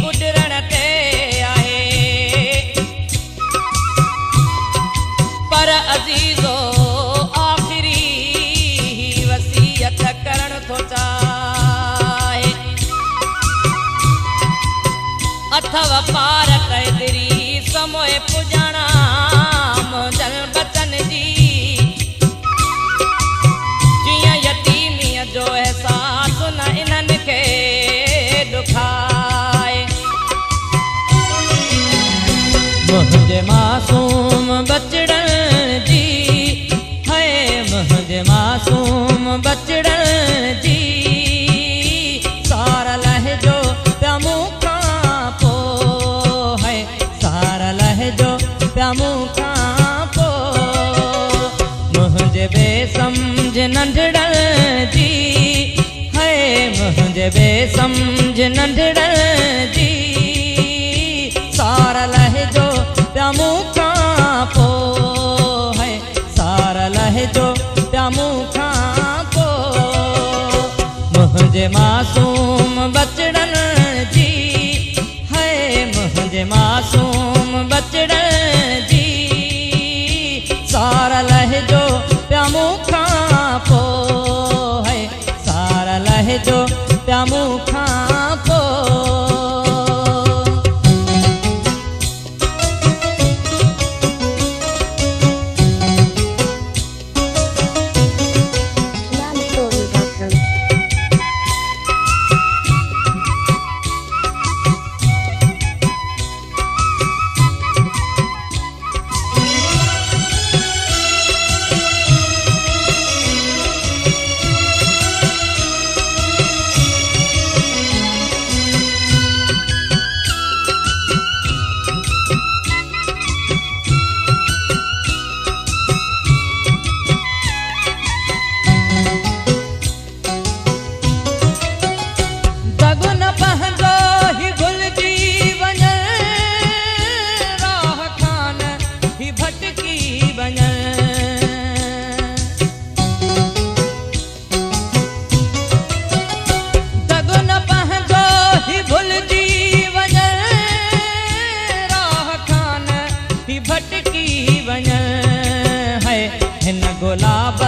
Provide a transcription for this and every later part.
उॾरण ते आहे। पर अज़ीज़ो आख़िरी वसीयत करण थो चाहे। अथव पार क़दरी समोए पुॼाणा मुंहिंजल बचन जी। जीअं यतीमीअ जो एहसास न इन्हनि खे ॾुखाए। मुंहिंजे मासूम बचड़न जी है, मुंहिंजे मासूम बचड़न जी सार लहजो पिया मूंखां पोइ है, सार लहजो पिया मूंखां पोइ। मुंहिंजे बेसमझ नंढड़न जी है, मुंहिंजे बेसमझ नंढड़न जी सार लहजो पिया मूंखां पोइ है, सार लहजो पिया मूंखां पोइ। मुंहिंजे मासूम बचड़न जी है, मुंहिंजे मासूम बचड़न जी सार लहजो पिया मूंखां पोइ है, सार लहजो पिया मूंखां पोइ। गुलाब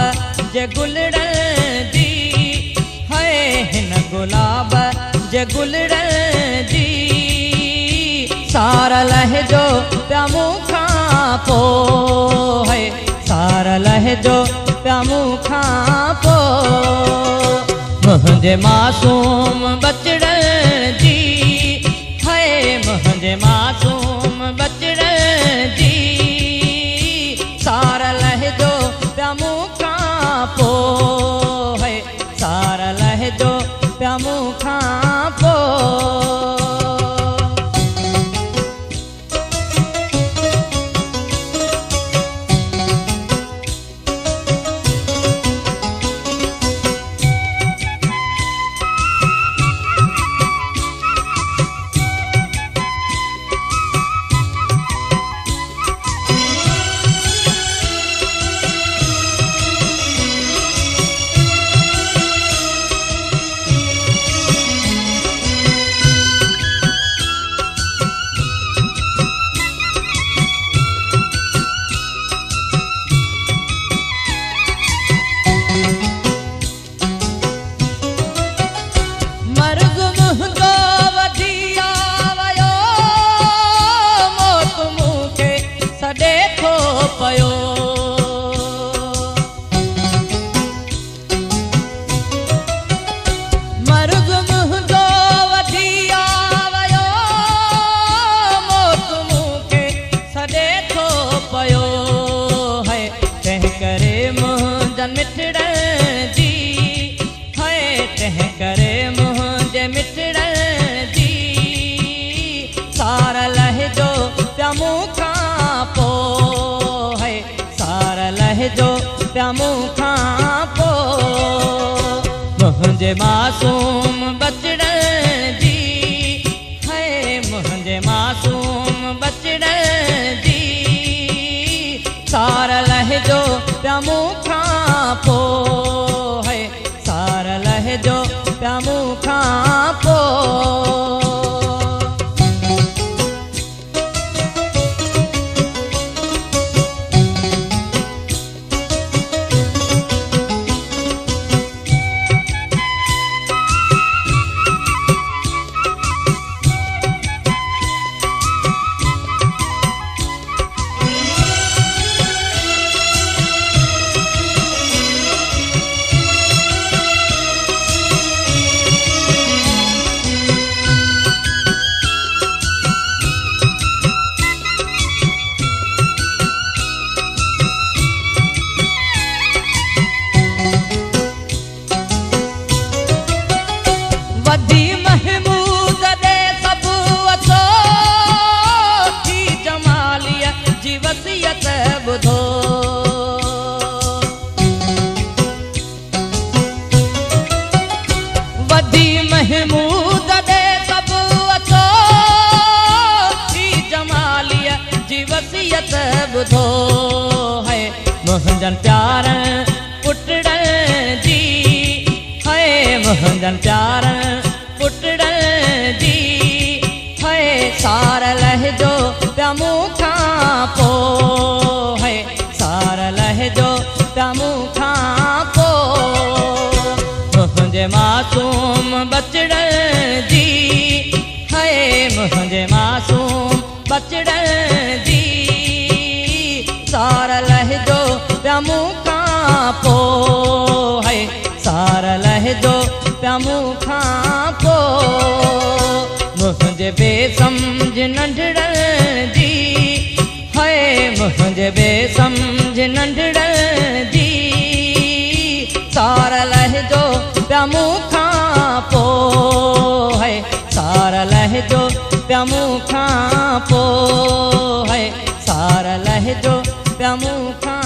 जे गुलड़न जी है, हिन गुलाब जे गुलड़न जी सार लहजो पिया मूंखां पोइ है, सार लहजो पिया मूंखां पोइ। मुंहिंजे मासूम बचड़न जी है, मुंहिंजे मासूम बचड़न जी सार लहजो पिया मूंखां पोइ है, सार लहजो पिया मूंखां पोइ। मुंहिंजे मासूम बचड़न जी है, मुंहिंजे मासूम बचड़न जी सार लहजो पिया मूंखां पोइ है, सार लहजो पिया मूंखां पोइ। मुझे मासूम बचड़न दी सार लहजो प्यामू का पो है सार लहजो प्यामू का पो मुझे बेसमझ नंढड़न दी है मुझे बेसमझ नंढड़न दी सार लहजो प्यामू का पो है सार लहजो प्यामू का पो है सार लहजो प्यामू का